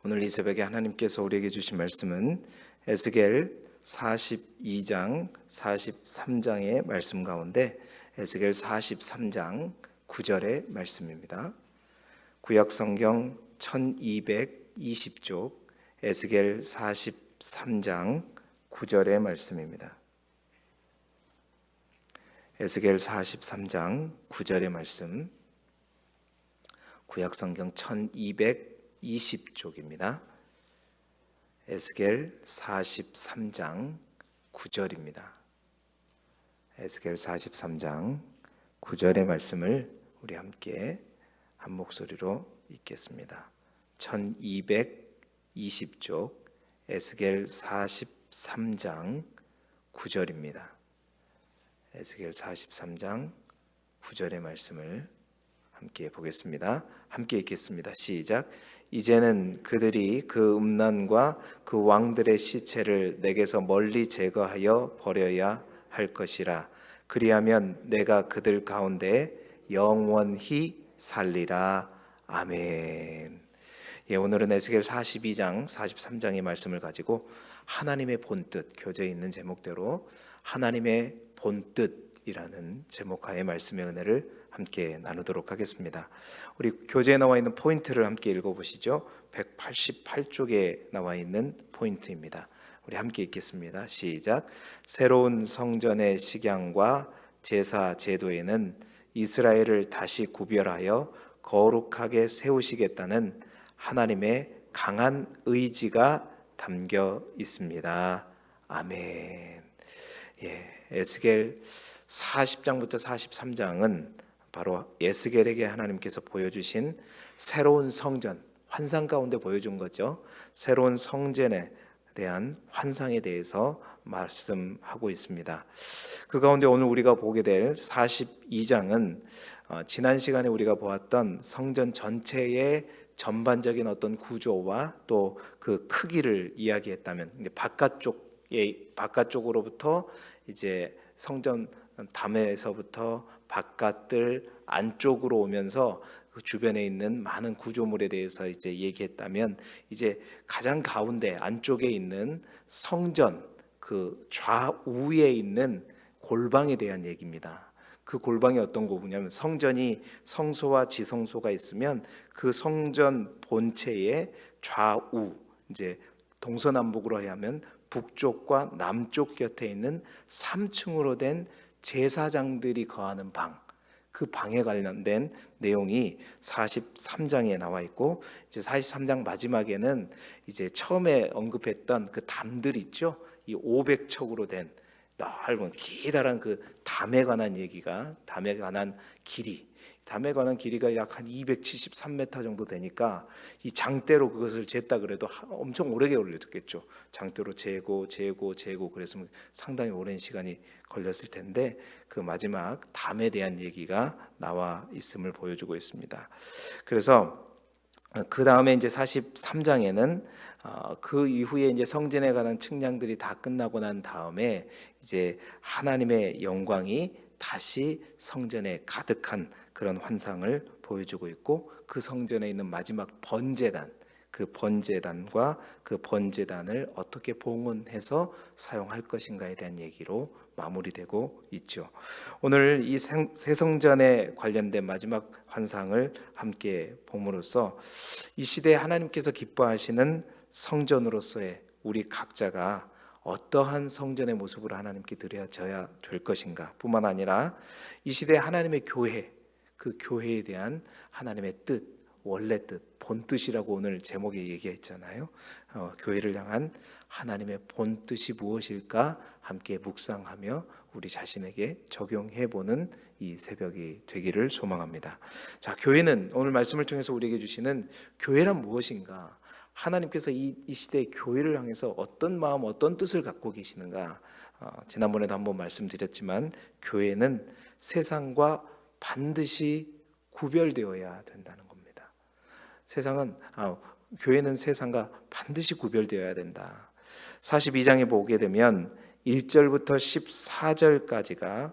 오늘 이 새벽에 하나님께서 우리에게 주신 말씀은 에스겔 42장, 43장의 말씀 가운데 에스겔 43장 9절의 말씀입니다. 구약성경 1220쪽 에스겔 43장 9절의 말씀입니다. 에스겔 43장 9절의 말씀, 구약성경 1220쪽입니다. 에스겔 43장 9절입니다. 에스겔 43장 9절의 말씀을 우리 함께 한 목소리로 읽겠습니다. 1220쪽 에스겔 43장 9절입니다. 에스겔 43장 9절의 말씀을 함께 보겠습니다. 함께 읽겠습니다. 시작. 이제는 그들이 그 음란과 그 왕들의 시체를 내게서 멀리 제거하여 버려야 할 것이라. 그리하면 내가 그들 가운데 영원히 살리라. 아멘. 오늘은 에스겔 42장, 43장의 말씀을 가지고 하나님의 본뜻, 교재에 있는 제목대로 하나님의 본뜻이라는 제목하에 말씀의 은혜를 함께 나누도록 하겠습니다. 우리 교재에 나와 있는 포인트를 함께 읽어보시죠. 188쪽에 나와 있는 포인트입니다. 우리 함께 읽겠습니다. 시작. 새로운 성전의 식양과 제사 제도에는 이스라엘을 다시 구별하여 거룩하게 세우시겠다는 하나님의 강한 의지가 담겨 있습니다. 아멘. 에스겔 40장부터 43장은 바로 에스겔에게 하나님께서 보여주신 새로운 성전, 환상 가운데 보여준 거죠. 새로운 성전에 대한 환상에 대해서 말씀하고 있습니다. 그 가운데 오늘 우리가 보게 될 42장은 지난 시간에 우리가 보았던 성전 전체의 전반적인 어떤 구조와 또 그 크기를 이야기했다면, 바깥쪽으로부터 이제 성전 담에서부터 바깥들 안쪽으로 오면서 그 주변에 있는 많은 구조물에 대해서 이제 얘기했다면, 이제 가장 가운데 안쪽에 있는 성전 그 좌우에 있는 골방에 대한 얘기입니다. 그 골방이 어떤 거냐면, 성전이 성소와 지성소가 있으면 그 성전 본체의 좌우, 이제 동서남북으로 하면 북쪽과 남쪽 곁에 있는 3층으로 된 제사장들이 거하는 방, 그 방에 관련된 내용이 43장에 나와 있고, 이제 43장 마지막에는 이제 처음에 언급했던 그 담들 있죠. 이 500척으로 된 넓은 기다란 그 담에 관한 얘기가, 담에 관한 담에 관한 길이가 약 한 273m 정도 되니까 이 장대로 그것을 쟀다 그래도 엄청 오래 걸렸겠죠. 장대로 재고 그랬으면 상당히 오랜 시간이 걸렸을 텐데, 그 마지막 담에 대한 얘기가 나와 있음을 보여주고 있습니다. 그래서 그 다음에 이제 43장에는 그 이후에 이제 성전에 관한 측량들이 다 끝나고 난 다음에 이제 하나님의 영광이 다시 성전에 가득한 그런 환상을 보여주고 있고, 그 성전에 있는 마지막 번제단, 그 번제단과 그 번제단을 어떻게 봉헌해서 사용할 것인가에 대한 얘기로 마무리되고 있죠. 오늘 이 새 성전에 관련된 마지막 환상을 함께 봄으로써 이 시대에 하나님께서 기뻐하시는 성전으로서의 우리 각자가 어떠한 성전의 모습으로 하나님께 드려져야 될 것인가 뿐만 아니라 이 시대에 하나님의 교회, 그 교회에 대한 하나님의 뜻, 원래 뜻, 본뜻이라고 오늘 제목에 얘기했잖아요. 교회를 향한 하나님의 본뜻이 무엇일까 함께 묵상하며 우리 자신에게 적용해보는 이 새벽이 되기를 소망합니다. 자, 교회는 오늘 말씀을 통해서 우리에게 주시는 교회란 무엇인가, 하나님께서 이 시대의 교회를 향해서 어떤 마음, 어떤 뜻을 갖고 계시는가. 지난번에도 한번 말씀드렸지만 교회는 세상과 반드시 구별되어야 된다는 겁니다. 교회는 세상과 반드시 구별되어야 된다. 42장에 보게 되면 1절부터 14절까지가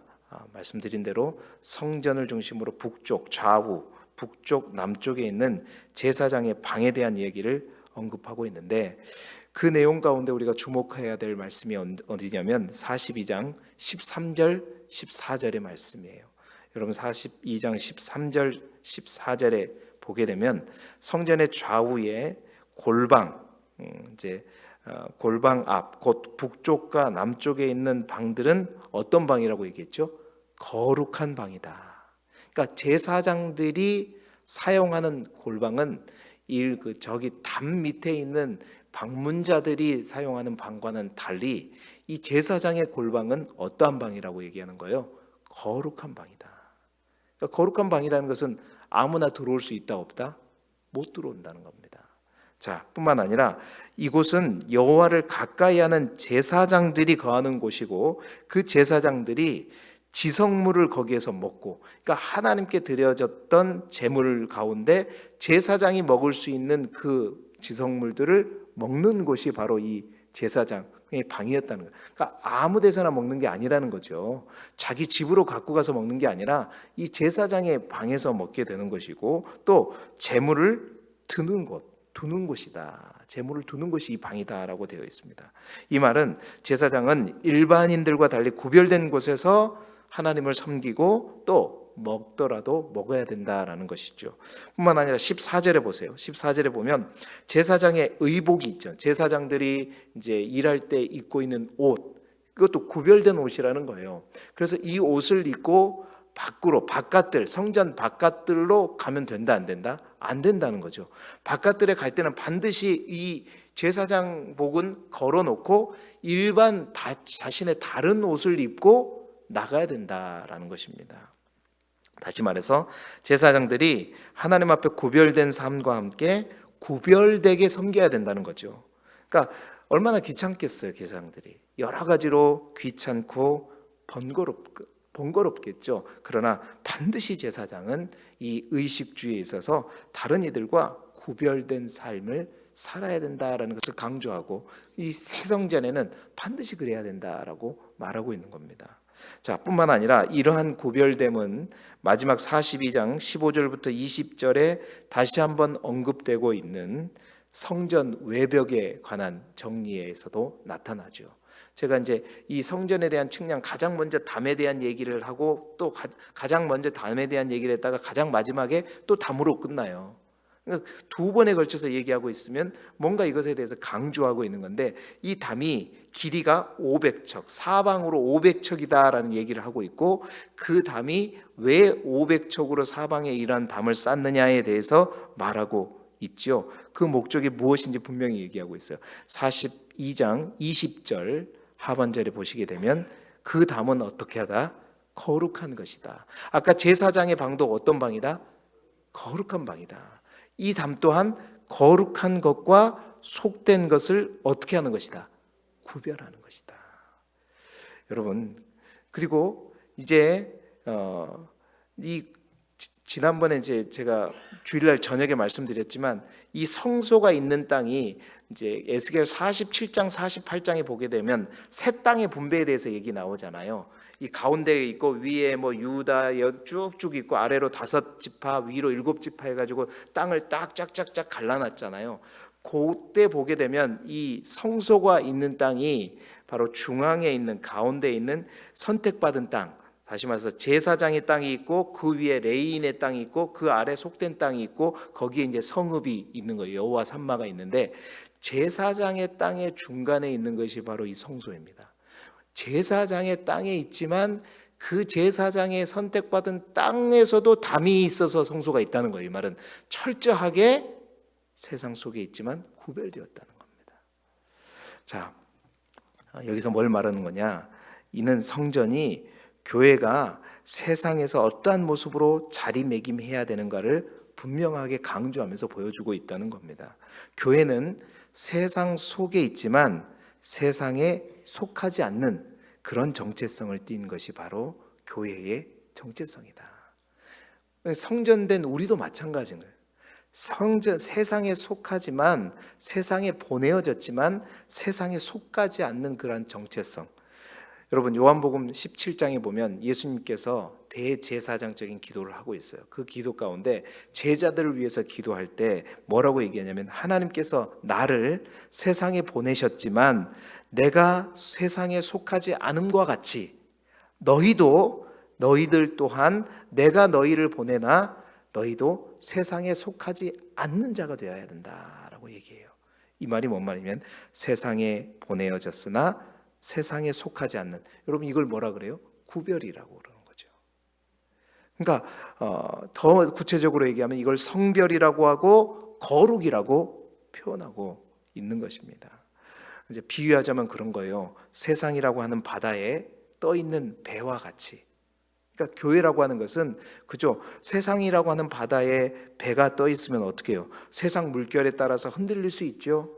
말씀드린 대로 성전을 중심으로 북쪽, 좌우, 북쪽, 남쪽에 있는 제사장의 방에 대한 얘기를 언급하고 있는데, 그 내용 가운데 우리가 주목해야 될 말씀이 어디냐면 42장 13절 14절의 말씀이에요. 여러분 42장 13절 14절에 보게 되면 성전의 좌우에 골방, 이제 골방 앞 곧 북쪽과 남쪽에 있는 방들은 어떤 방이라고 얘기했죠? 거룩한 방이다. 그러니까 제사장들이 사용하는 골방은 저기 담 밑에 있는 방문자들이 사용하는 방과는 달리 이 제사장의 골방은 어떠한 방이라고 얘기하는 거예요? 거룩한 방이다. 그러니까 거룩한 방이라는 것은 아무나 들어올 수 있다 없다? 못 들어온다는 겁니다. 자, 뿐만 아니라 이곳은 여호와를 가까이 하는 제사장들이 거하는 곳이고, 그 제사장들이 지성물을 거기에서 먹고, 그러니까 하나님께 드려졌던 제물 가운데 제사장이 먹을 수 있는 그 지성물들을 먹는 곳이 바로 이 제사장의 방이었다는 거예요. 그러니까 아무 데서나 먹는 게 아니라는 거죠. 자기 집으로 갖고 가서 먹는 게 아니라 이 제사장의 방에서 먹게 되는 것이고, 또 제물을 두는 곳이다. 제물을 두는 곳이 이 방이다라고 되어 있습니다. 이 말은 제사장은 일반인들과 달리 구별된 곳에서 하나님을 섬기고 또 먹더라도 먹어야 된다라는 것이죠. 뿐만 아니라 14절에 보세요. 14절에 보면 제사장의 의복이 있죠. 제사장들이 이제 일할 때 입고 있는 옷, 그것도 구별된 옷이라는 거예요. 그래서 이 옷을 입고 바깥들, 성전 바깥들로 가면 된다, 안 된다? 안 된다는 거죠. 바깥들에 갈 때는 반드시 이 제사장복은 걸어놓고 일반 자신의 다른 옷을 입고 나가야 된다라는 것입니다. 다시 말해서 제사장들이 하나님 앞에 구별된 삶과 함께 구별되게 섬겨야 된다는 거죠. 그러니까 얼마나 귀찮겠어요, 제사장들이. 여러 가지로 귀찮고 번거롭겠죠. 그러나 반드시 제사장은 이 의식주의에 있어서 다른 이들과 구별된 삶을 살아야 된다라는 것을 강조하고, 이 새성전에는 반드시 그래야 된다라고 말하고 있는 겁니다. 자, 뿐만 아니라 이러한 구별됨은 마지막 42장 15절부터 20절에 다시 한번 언급되고 있는 성전 외벽에 관한 정리에서도 나타나죠. 제가 이제 이 성전에 대한 측량, 가장 먼저 담에 대한 얘기를 하고, 또 가장 먼저 담에 대한 얘기를 했다가 가장 마지막에 또 담으로 끝나요. 그러니까 두 번에 걸쳐서 얘기하고 있으면 뭔가 이것에 대해서 강조하고 있는 건데, 이 담이 길이가 500척, 사방으로 500척이다라는 얘기를 하고 있고, 그 담이 왜 500척으로 사방에 이러한 담을 쌓느냐에 대해서 말하고 있죠. 그 목적이 무엇인지 분명히 얘기하고 있어요. 42장 20절 하반절에 보시게 되면 그 담은 어떻게 하다? 거룩한 것이다. 아까 제사장의 방도 어떤 방이다? 거룩한 방이다. 이 담 또한 거룩한 것과 속된 것을 어떻게 하는 것이다? 구별하는 것이다. 여러분, 그리고 이제 지난번에 이제 제가 주일날 저녁에 말씀드렸지만, 이 성소가 있는 땅이 이제 에스겔 47장 48장에 보게 되면 새 땅의 분배에 대해서 얘기 나오잖아요. 이 가운데에 있고 위에 뭐 유다 쭉쭉 있고 아래로 5지파, 위로 7지파 해가지고 땅을 딱 짝짝짝 갈라놨잖아요. 그때 보게 되면 이 성소가 있는 땅이 바로 중앙에 있는, 가운데에 있는 선택받은 땅, 다시 말해서 제사장의 땅이 있고 그 위에 레위인의 땅이 있고 그 아래 속된 땅이 있고 거기에 이제 성읍이 있는 거예요. 여호와 산마가 있는데, 제사장의 땅의 중간에 있는 것이 바로 이 성소입니다. 제사장의 땅에 있지만 그 제사장의 선택받은 땅에서도 담이 있어서 성소가 있다는 거예요. 이 말은 철저하게 세상 속에 있지만 구별되었다는 겁니다. 자, 여기서 뭘 말하는 거냐? 이는 성전이 교회가 세상에서 어떠한 모습으로 자리매김해야 되는가를 분명하게 강조하면서 보여주고 있다는 겁니다. 교회는 세상 속에 있지만 세상에 속하지 않는 그런 정체성을 띈 것이 바로 교회의 정체성이다. 성전된 우리도 마찬가지인 거예요. 세상에 속하지만, 세상에 보내어졌지만 세상에 속하지 않는 그런 정체성. 여러분 요한복음 17장에 보면 예수님께서 대제사장적인 기도를 하고 있어요. 그 기도 가운데 제자들을 위해서 기도할 때 뭐라고 얘기하냐면 하나님께서 나를 세상에 보내셨지만 내가 세상에 속하지 않음과 같이 너희들 또한 내가 너희를 보내나 너희도 세상에 속하지 않는 자가 되어야 된다라고 얘기해요. 이 말이 뭔 말이면 세상에 보내어졌으나 세상에 속하지 않는, 여러분 이걸 뭐라 그래요? 구별이라고 그러는 거죠. 그러니까 더 구체적으로 얘기하면 이걸 성별이라고 하고 거룩이라고 표현하고 있는 것입니다. 이제 비유하자면 그런 거예요. 세상이라고 하는 바다에 떠 있는 배와 같이. 그러니까 교회라고 하는 것은 그죠? 세상이라고 하는 바다에 배가 떠 있으면 어떻게 해요? 세상 물결에 따라서 흔들릴 수 있죠.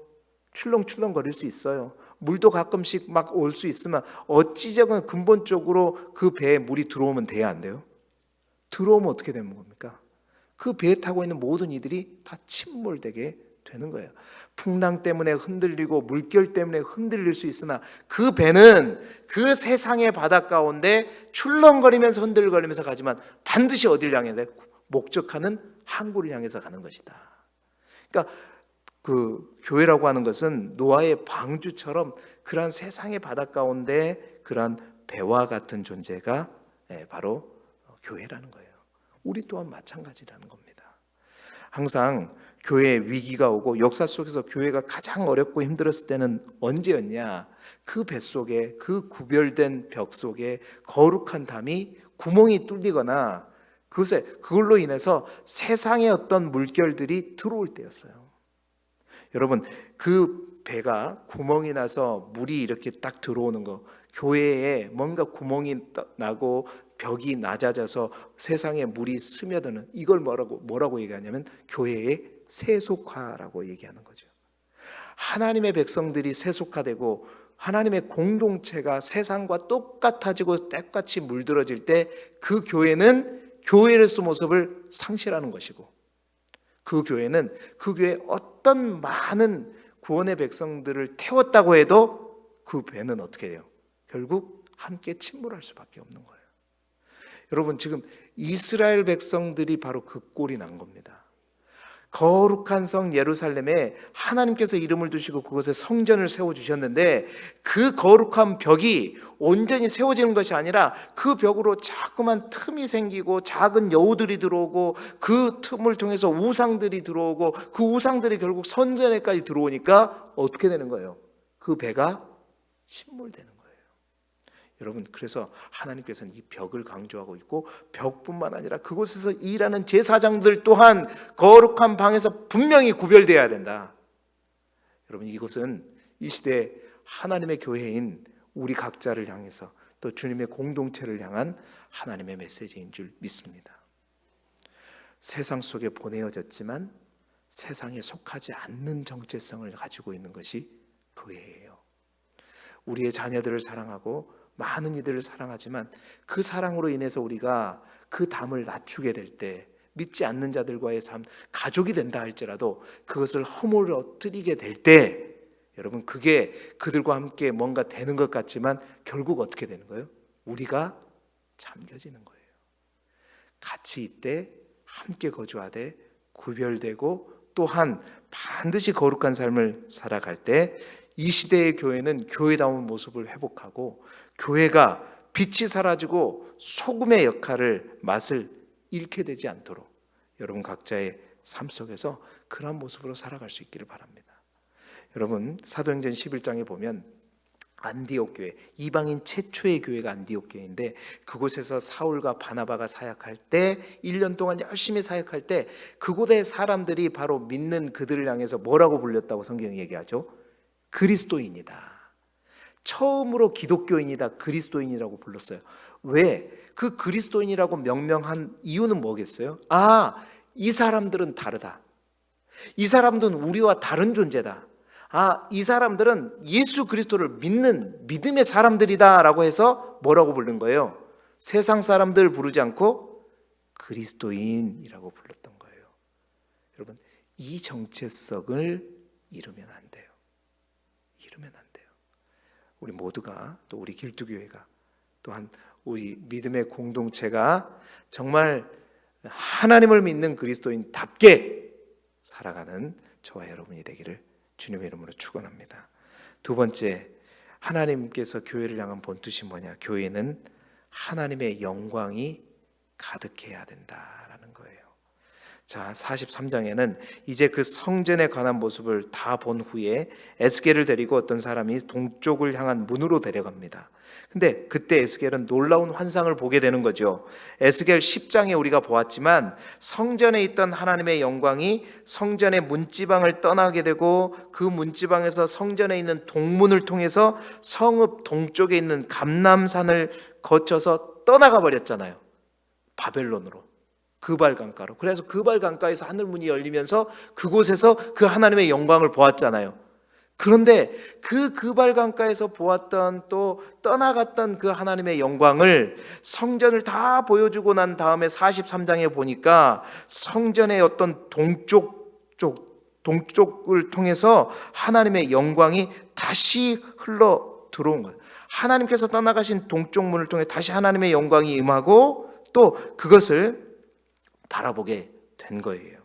출렁출렁 거릴 수 있어요. 물도 가끔씩 막 올 수 있으면 어찌저건 근본적으로 그 배에 물이 들어오면 돼야 안 돼요? 들어오면 어떻게 되는 겁니까? 그 배에 타고 있는 모든 이들이 다 침몰되게 되는 거예요. 풍랑 때문에 흔들리고 물결 때문에 흔들릴 수 있으나 그 배는 그 세상의 바다 가운데 출렁거리면서 흔들거리면서 가지만 반드시 어디를 향해 돼? 목적하는 항구를 향해서 가는 것이다. 그러니까 그 교회라고 하는 것은 노아의 방주처럼 그러한 세상의 바다 가운데 그러한 배와 같은 존재가 바로 교회라는 거예요. 우리 또한 마찬가지라는 겁니다. 항상 교회에 위기가 오고 역사 속에서 교회가 가장 어렵고 힘들었을 때는 언제였냐? 그 뱃속에, 그 구별된 벽 속에 거룩한 담이 구멍이 뚫리거나 그걸로 인해서 세상의 어떤 물결들이 들어올 때였어요. 여러분 그 배가 구멍이 나서 물이 이렇게 딱 들어오는 거, 교회에 뭔가 구멍이 나고 벽이 낮아져서 세상에 물이 스며드는, 이걸 뭐라고 얘기하냐면 교회의 세속화라고 얘기하는 거죠. 하나님의 백성들이 세속화되고 하나님의 공동체가 세상과 똑같아지고 똑같이 물들어질 때 그 교회는 교회로서 모습을 상실하는 것이고, 그 교회는 그 교회에 어떤 많은 구원의 백성들을 태웠다고 해도 그 배는 어떻게 돼요? 결국 함께 침몰할 수밖에 없는 거예요. 여러분 지금 이스라엘 백성들이 바로 그 꼴이 난 겁니다. 거룩한 성 예루살렘에 하나님께서 이름을 두시고 그곳에 성전을 세워주셨는데 그 거룩한 벽이 온전히 세워지는 것이 아니라 그 벽으로 자꾸만 틈이 생기고 작은 여우들이 들어오고 그 틈을 통해서 우상들이 들어오고 그 우상들이 결국 성전에까지 들어오니까 어떻게 되는 거예요? 그 배가 침몰되는 거예요. 여러분 그래서 하나님께서는 이 벽을 강조하고 있고 벽뿐만 아니라 그곳에서 일하는 제사장들 또한 거룩한 방에서 분명히 구별되어야 된다. 여러분 이것은 이 시대에 하나님의 교회인 우리 각자를 향해서 또 주님의 공동체를 향한 하나님의 메시지인 줄 믿습니다. 세상 속에 보내어졌지만 세상에 속하지 않는 정체성을 가지고 있는 것이 교회예요. 우리의 자녀들을 사랑하고 많은 이들을 사랑하지만 그 사랑으로 인해서 우리가 그 담을 낮추게 될 때, 믿지 않는 자들과의 삶, 가족이 된다 할지라도 그것을 허물어뜨리게 될 때, 여러분 그게 그들과 함께 뭔가 되는 것 같지만 결국 어떻게 되는 거예요? 우리가 잠겨지는 거예요. 같이 있되 함께 거주하되 구별되고 또한 반드시 거룩한 삶을 살아갈 때 이 시대의 교회는 교회다운 모습을 회복하고 교회가 빛이 사라지고 소금의 역할을, 맛을 잃게 되지 않도록 여러분 각자의 삶 속에서 그런 모습으로 살아갈 수 있기를 바랍니다. 여러분 사도행전 11장에 보면 안디옥 교회, 이방인 최초의 교회가 안디옥 교회인데 그곳에서 사울과 바나바가 사역할 때 1년 동안 열심히 사역할 때 그곳의 사람들이 바로 믿는 그들을 향해서 뭐라고 불렸다고 성경이 얘기하죠? 그리스도인이다. 처음으로 기독교인이다, 그리스도인이라고 불렀어요. 왜? 그 그리스도인이라고 명명한 이유는 뭐겠어요? 이 사람들은 다르다. 이 사람들은 우리와 다른 존재다. 이 사람들은 예수 그리스도를 믿는 믿음의 사람들이다 라고 해서 뭐라고 부른 거예요? 세상 사람들 부르지 않고 그리스도인이라고 불렀던 거예요. 여러분 이 정체성을 잃으면 안 돼요. 잃으면 안 돼요. 우리 모두가, 또 우리 길두교회가, 또한 우리 믿음의 공동체가 정말 하나님을 믿는 그리스도인답게 살아가는 저와 여러분이 되기를 주님의 이름으로 축원합니다. 두 번째, 하나님께서 교회를 향한 본뜻이 뭐냐? 교회는 하나님의 영광이 가득해야 된다라는 거예요. 자, 43장에는 이제 그 성전에 관한 모습을 다 본 후에 에스겔을 데리고 어떤 사람이 동쪽을 향한 문으로 데려갑니다. 근데 그때 에스겔은 놀라운 환상을 보게 되는 거죠. 에스겔 10장에 우리가 보았지만 성전에 있던 하나님의 영광이 성전의 문지방을 떠나게 되고 그 문지방에서 성전에 있는 동문을 통해서 성읍 동쪽에 있는 감람산을 거쳐서 떠나가 버렸잖아요. 바벨론으로. 그발 강가로. 그래서 그발 강가에서 하늘문이 열리면서 그곳에서 그 하나님의 영광을 보았잖아요. 그런데 그 그발 강가에서 보았던, 또 떠나갔던 그 하나님의 영광을 성전을 다 보여주고 난 다음에 43장에 보니까 성전의 어떤 동쪽을 통해서 하나님의 영광이 다시 흘러 들어온 거예요. 하나님께서 떠나가신 동쪽 문을 통해 다시 하나님의 영광이 임하고 또 그것을 바라보게 된 거예요.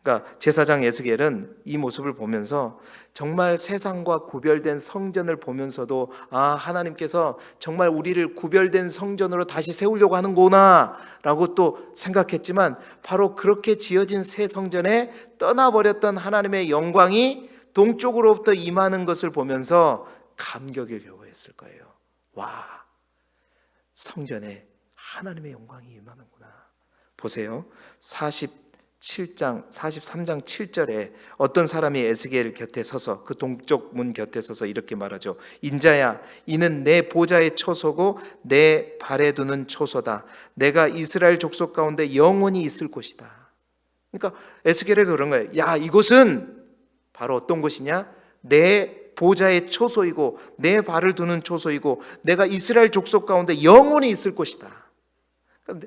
그러니까 제사장 에스겔은 이 모습을 보면서 정말 세상과 구별된 성전을 보면서도 하나님께서 정말 우리를 구별된 성전으로 다시 세우려고 하는구나 라고 또 생각했지만, 바로 그렇게 지어진 새 성전에 떠나버렸던 하나님의 영광이 동쪽으로부터 임하는 것을 보면서 감격에 겨워했을 거예요. 와, 성전에 하나님의 영광이 임하는구나. 보세요. 43장 7절에 어떤 사람이 에스겔 곁에 서서, 그 동쪽 문 곁에 서서 이렇게 말하죠. 인자야, 이는 내 보좌의 초소고 내 발에 두는 초소다. 내가 이스라엘 족속 가운데 영원히 있을 곳이다. 그러니까 에스겔에 그런 거예요. 야, 이곳은 바로 어떤 곳이냐? 내 보좌의 초소이고 내 발을 두는 초소이고 내가 이스라엘 족속 가운데 영원히 있을 곳이다.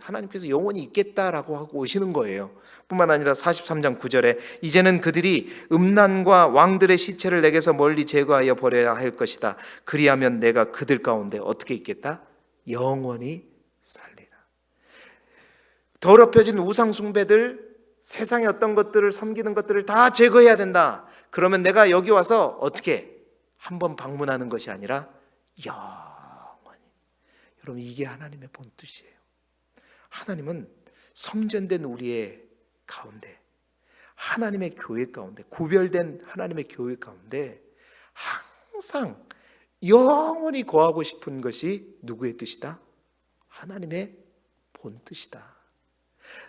하나님께서 영원히 있겠다라고 하고 오시는 거예요. 뿐만 아니라 43장 9절에 이제는 그들이 음란과 왕들의 시체를 내게서 멀리 제거하여 버려야 할 것이다. 그리하면 내가 그들 가운데 어떻게 있겠다? 영원히 살리라. 더럽혀진 우상 숭배들, 세상의 어떤 것들을 섬기는 것들을 다 제거해야 된다. 그러면 내가 여기 와서 어떻게 한번 방문하는 것이 아니라 영원히. 여러분, 이게 하나님의 본뜻이에요. 하나님은 성전된 우리의 가운데, 하나님의 교회 가운데, 구별된 하나님의 교회 가운데 항상 영원히 거하고 싶은 것이 누구의 뜻이다? 하나님의 본뜻이다.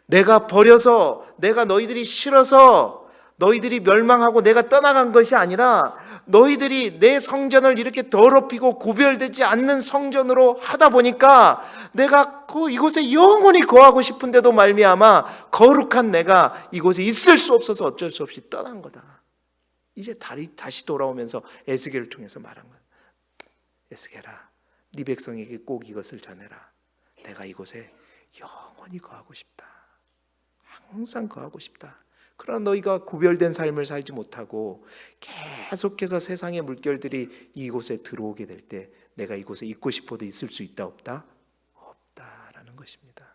내가 버려서, 내가 너희들이 싫어서 너희들이 멸망하고 내가 떠나간 것이 아니라 너희들이 내 성전을 이렇게 더럽히고 구별되지 않는 성전으로 하다 보니까 내가 이곳에 영원히 거하고 싶은데도 말미암아 거룩한 내가 이곳에 있을 수 없어서 어쩔 수 없이 떠난 거다. 이제 다시 돌아오면서 에스겔을 통해서 말한 거야. 에스겔아, 네 백성에게 꼭 이것을 전해라. 내가 이곳에 영원히 거하고 싶다. 항상 거하고 싶다. 그러나 너희가 구별된 삶을 살지 못하고 계속해서 세상의 물결들이 이곳에 들어오게 될 때 내가 이곳에 있고 싶어도 있을 수 있다 없다? 없다라는 것입니다.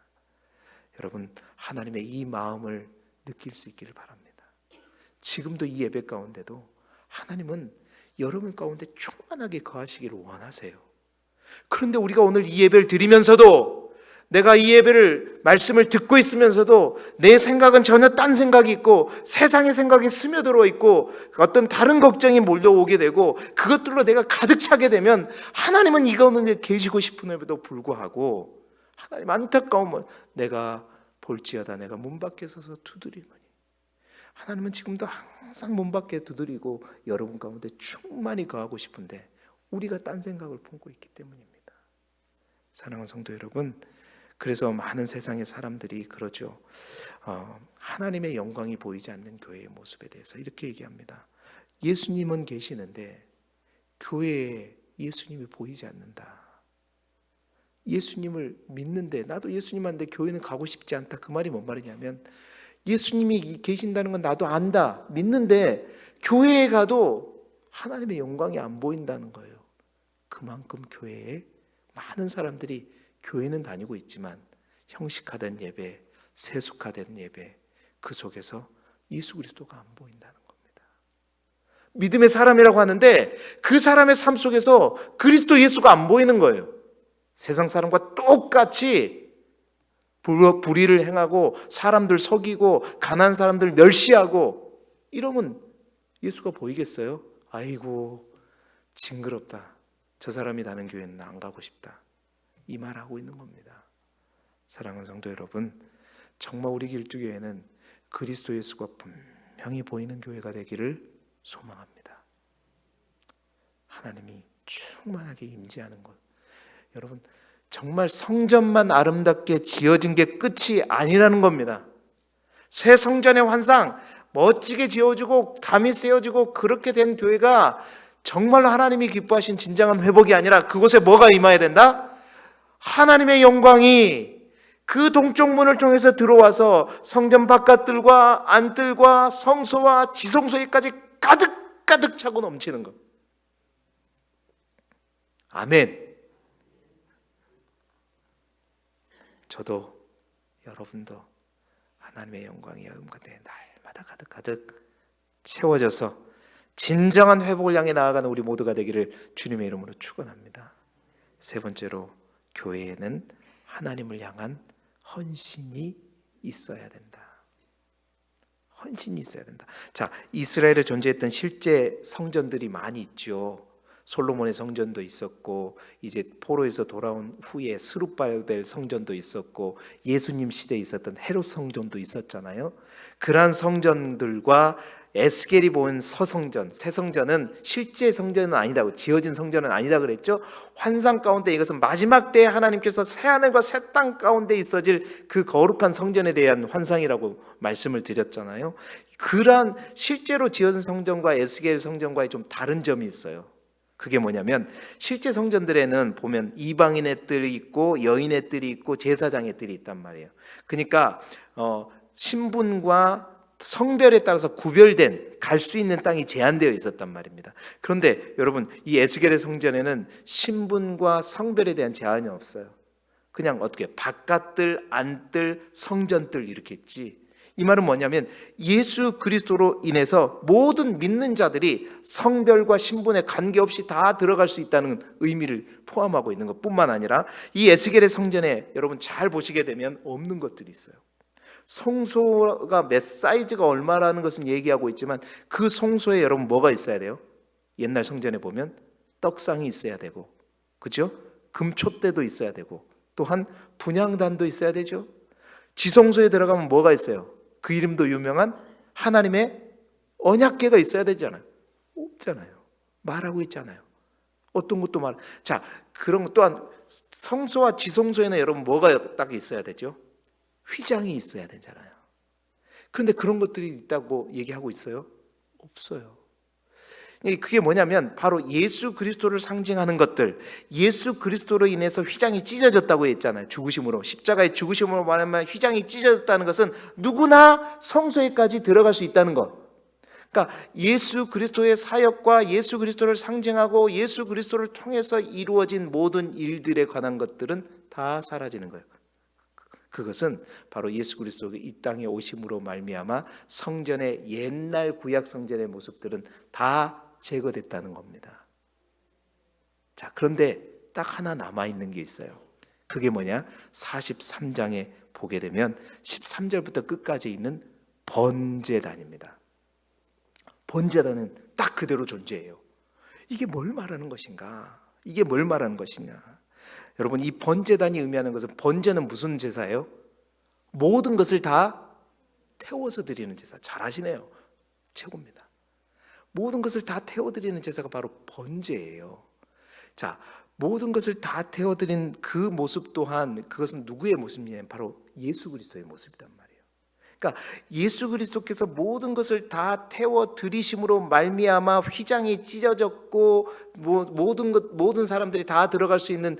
여러분, 하나님의 이 마음을 느낄 수 있기를 바랍니다. 지금도 이 예배 가운데도 하나님은 여러분 가운데 충만하게 거하시기를 원하세요. 그런데 우리가 오늘 이 예배를 드리면서도, 내가 이 예배를 말씀을 듣고 있으면서도 내 생각은 전혀 딴 생각이 있고 세상의 생각이 스며들어 있고 어떤 다른 걱정이 몰려오게 되고 그것들로 내가 가득 차게 되면 하나님은 이거는 계시고 싶음에도 불구하고 하나님 안타까우면 내가 볼지어다 내가 문 밖에 서서 두드리노니. 하나님은 지금도 항상 문 밖에 두드리고 여러분 가운데 충만히 거하고 싶은데 우리가 딴 생각을 품고 있기 때문입니다. 사랑하는 성도 여러분, 그래서 많은 세상의 사람들이 그러죠. 하나님의 영광이 보이지 않는 교회의 모습에 대해서 이렇게 얘기합니다. 예수님은 계시는데 교회에 예수님이 보이지 않는다. 예수님을 믿는데 나도 예수님한테 교회는 가고 싶지 않다. 그 말이 뭔 말이냐면 예수님이 계신다는 건 나도 안다. 믿는데 교회에 가도 하나님의 영광이 안 보인다는 거예요. 그만큼 교회에 많은 사람들이 교회는 다니고 있지만 형식화된 예배, 세속화된 예배, 그 속에서 예수 그리스도가 안 보인다는 겁니다. 믿음의 사람이라고 하는데 그 사람의 삶 속에서 그리스도 예수가 안 보이는 거예요. 세상 사람과 똑같이 불의를 행하고 사람들 속이고 가난한 사람들 멸시하고 이러면 예수가 보이겠어요? 아이고 징그럽다. 저 사람이 다는 교회는 안 가고 싶다. 이 말하고 있는 겁니다. 사랑하는 성도 여러분, 정말 우리 길두교회는 그리스도 예수가 분명히 보이는 교회가 되기를 소망합니다. 하나님이 충만하게 임재하는 것. 여러분 정말 성전만 아름답게 지어진 게 끝이 아니라는 겁니다. 새 성전의 환상 멋지게 지어지고 담이 세워지고 그렇게 된 교회가 정말로 하나님이 기뻐하신 진정한 회복이 아니라 그곳에 뭐가 임해야 된다? 하나님의 영광이 그 동쪽 문을 통해서 들어와서 성전 바깥들과 안뜰과 성소와 지성소에까지 가득 차고 넘치는 것. 아멘. 저도 여러분도 하나님의 영광이 여러분 가운데 날마다 가득 채워져서 진정한 회복을 향해 나아가는 우리 모두가 되기를 주님의 이름으로 축원합니다. 세 번째로 교회에는 하나님을 향한 헌신이 있어야 된다. 헌신이 있어야 된다. 자, 이스라엘에 존재했던 실제 성전들이 많이 있죠. 솔로몬의 성전도 있었고 이제 포로에서 돌아온 후에 스룹바벨 성전도 있었고 예수님 시대에 있었던 헤롯 성전도 있었잖아요. 그러한 성전들과 에스겔이 본 서성전, 새 성전은 실제 성전은 아니다고, 지어진 성전은 아니다 그랬죠. 환상 가운데 이것은 마지막 때에 하나님께서 새하늘과 새 땅 가운데 있어질 그 거룩한 성전에 대한 환상이라고 말씀을 드렸잖아요. 그러한 실제로 지어진 성전과 에스겔 성전과의 좀 다른 점이 있어요. 그게 뭐냐면 실제 성전들에는 보면 이방인의 뜰이 있고 여인의 뜰이 있고 제사장의 뜰이 있단 말이에요. 그러니까 신분과 성별에 따라서 구별된 갈 수 있는 땅이 제한되어 있었단 말입니다. 그런데 여러분 이 에스겔의 성전에는 신분과 성별에 대한 제한이 없어요. 그냥 어떻게 바깥뜰, 안뜰, 성전뜰 이렇게 있지. 이 말은 뭐냐면 예수 그리스도로 인해서 모든 믿는 자들이 성별과 신분에 관계없이 다 들어갈 수 있다는 의미를 포함하고 있는 것뿐만 아니라 이 에스겔의 성전에 여러분 잘 보시게 되면 없는 것들이 있어요. 성소가 몇 사이즈가 얼마라는 것은 얘기하고 있지만 그 성소에 여러분 뭐가 있어야 돼요? 옛날 성전에 보면 떡상이 있어야 되고, 그죠? 금촛대도 있어야 되고, 또한 분향단도 있어야 되죠. 지성소에 들어가면 뭐가 있어요? 그 이름도 유명한 하나님의 언약궤가 있어야 되잖아요. 없잖아요. 말하고 있잖아요. 어떤 것도 말. 자, 그런 것 또한 성소와 지성소에는 여러분 뭐가 딱 있어야 되죠? 휘장이 있어야 되잖아요. 그런데 그런 것들이 있다고 얘기하고 있어요? 없어요. 그게 뭐냐면 바로 예수 그리스도를 상징하는 것들, 예수 그리스도로 인해서 휘장이 찢어졌다고 했잖아요. 죽으심으로, 십자가의 죽으심으로 말하면 휘장이 찢어졌다는 것은 누구나 성소에까지 들어갈 수 있다는 것. 그러니까 예수 그리스도의 사역과 예수 그리스도를 상징하고 예수 그리스도를 통해서 이루어진 모든 일들에 관한 것들은 다 사라지는 거예요. 그것은 바로 예수 그리스도가 이 땅에 오심으로 말미암아 성전의 옛날 구약 성전의 모습들은 다 제거됐다는 겁니다. 자, 그런데 딱 하나 남아있는 게 있어요. 그게 뭐냐? 43장에 보게 되면 13절부터 끝까지 있는 번제단입니다. 번제단은 딱 그대로 존재해요. 이게 뭘 말하는 것인가? 이게 뭘 말하는 것이냐? 여러분, 이 번제단이 의미하는 것은, 번제는 무슨 제사예요? 모든 것을 다 태워서 드리는 제사. 잘 아시네요. 최고입니다. 모든 것을 다 태워드리는 제사가 바로 번제예요. 자, 모든 것을 다 태워드린 그 모습 또한 그것은 누구의 모습이냐면 바로 예수 그리스도의 모습이란 말이에요. 그러니까 예수 그리스도께서 모든 것을 다 태워 드리심으로 말미암아 휘장이 찢어졌고 모든 사람들이 다 들어갈 수 있는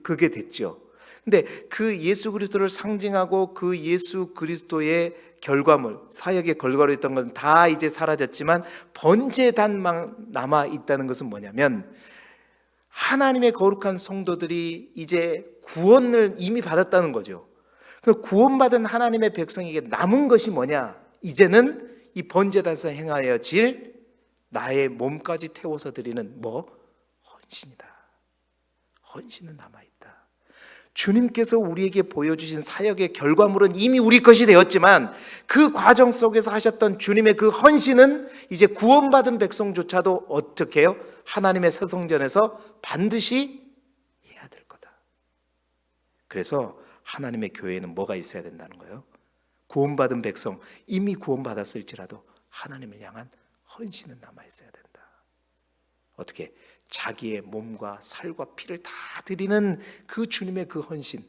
그게 됐죠. 근데 그 예수 그리스도를 상징하고 그 예수 그리스도의 결과물, 사역의 결과로 있던 건 다 이제 사라졌지만 번제단만 남아 있다는 것은 뭐냐면 하나님의 거룩한 성도들이 이제 구원을 이미 받았다는 거죠. 그 구원받은 하나님의 백성에게 남은 것이 뭐냐? 이제는 이 번제단에서 행하여질 나의 몸까지 태워서 드리는 헌신이다. 헌신은 남아있다. 주님께서 우리에게 보여주신 사역의 결과물은 이미 우리 것이 되었지만 그 과정 속에서 하셨던 주님의 그 헌신은 이제 구원받은 백성조차도 어떻게 해요? 하나님의 새 성전에서 반드시 해야 될 거다. 그래서 하나님의 교회에는 뭐가 있어야 된다는 거예요? 구원받은 백성, 이미 구원받았을지라도 하나님을 향한 헌신은 남아있어야 된다. 어떻게? 자기의 몸과 살과 피를 다 드리는 그 주님의 그 헌신,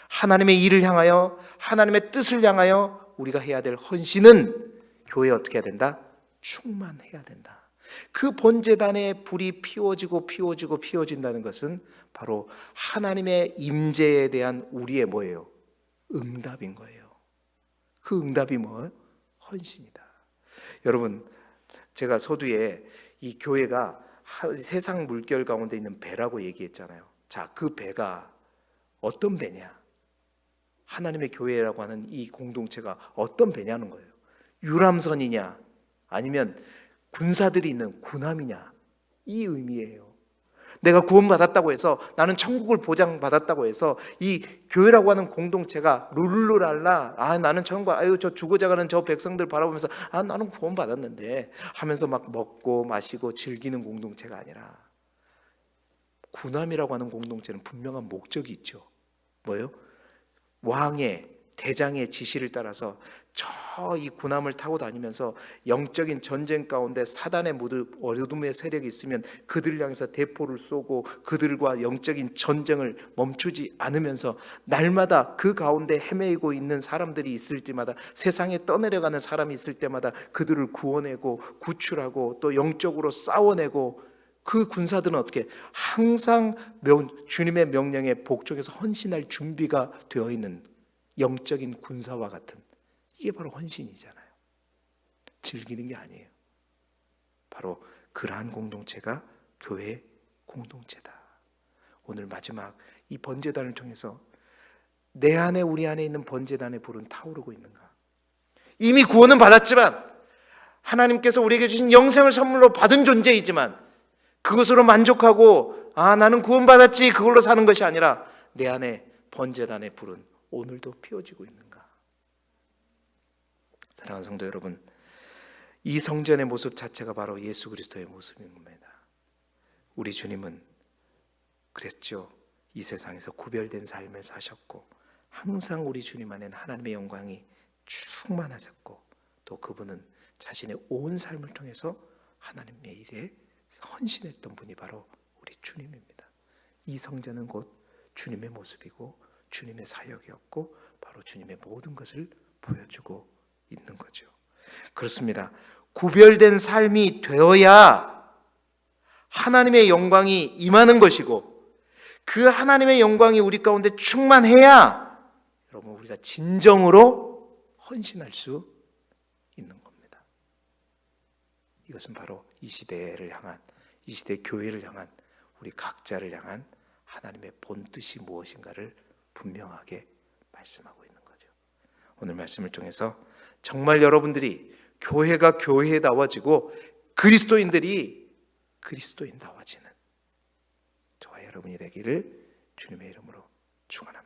하나님의 일을 향하여, 하나님의 뜻을 향하여 우리가 해야 될 헌신은 교회에 어떻게 해야 된다? 충만해야 된다. 그 번제단에 불이 피워진다는 것은 바로 하나님의 임재에 대한 우리의 뭐예요? 응답인 거예요. 그 응답이 뭐예요? 헌신이다. 여러분, 제가 서두에 이 교회가 세상 물결 가운데 있는 배라고 얘기했잖아요. 자, 그 배가 어떤 배냐? 하나님의 교회라고 하는 이 공동체가 어떤 배냐는 거예요. 유람선이냐 아니면 군사들이 있는 군함이냐, 이 의미예요. 내가 구원받았다고 해서, 나는 천국을 보장받았다고 해서 이 교회라고 하는 공동체가 룰루랄라, 나는 천국, 저 죽어져가는 저 백성들 바라보면서 나는 구원받았는데 하면서 막 먹고 마시고 즐기는 공동체가 아니라, 군함이라고 하는 공동체는 분명한 목적이 있죠. 뭐예요? 왕의, 대장의 지시를 따라서 저 이 군함을 타고 다니면서 영적인 전쟁 가운데 사단의 어둠의 세력이 있으면 그들을 향해서 대포를 쏘고 그들과 영적인 전쟁을 멈추지 않으면서 날마다 그 가운데 헤매이고 있는 사람들이 있을 때마다, 세상에 떠내려가는 사람이 있을 때마다 그들을 구원하고 구출하고 또 영적으로 싸워내고, 그 군사들은 어떻게? 항상 주님의 명령에 복종해서 헌신할 준비가 되어 있는 영적인 군사와 같은, 이게 바로 헌신이잖아요. 즐기는 게 아니에요. 바로 그러한 공동체가 교회 공동체다. 오늘 마지막 이 번제단을 통해서 내 안에, 우리 안에 있는 번제단의 불은 타오르고 있는가? 이미 구원은 받았지만, 하나님께서 우리에게 주신 영생을 선물로 받은 존재이지만 그것으로 만족하고 나는 구원받았지, 그걸로 사는 것이 아니라 내 안에 번제단의 불은 오늘도 피워지고 있는가? 사랑하는 성도 여러분, 이 성전의 모습 자체가 바로 예수 그리스도의 모습인 겁니다. 우리 주님은 그랬죠. 이 세상에서 구별된 삶을 사셨고 항상 우리 주님 안에는 하나님의 영광이 충만하셨고, 또 그분은 자신의 온 삶을 통해서 하나님의 일에 헌신했던 분이 바로 우리 주님입니다. 이 성전은 곧 주님의 모습이고 주님의 사역이었고 바로 주님의 모든 것을 보여주고 있는 거죠. 그렇습니다. 구별된 삶이 되어야 하나님의 영광이 임하는 것이고, 그 하나님의 영광이 우리 가운데 충만해야 여러분 우리가 진정으로 헌신할 수 있는 겁니다. 이것은 바로 이 시대를 향한, 이 시대 교회를 향한, 우리 각자를 향한 하나님의 본뜻이 무엇인가를 분명하게 말씀하고 있는 거죠. 오늘 말씀을 통해서 정말 여러분들이 교회가 교회다워지고 그리스도인들이 그리스도인다워지는 저와 여러분이 되기를 주님의 이름으로 축원합니다.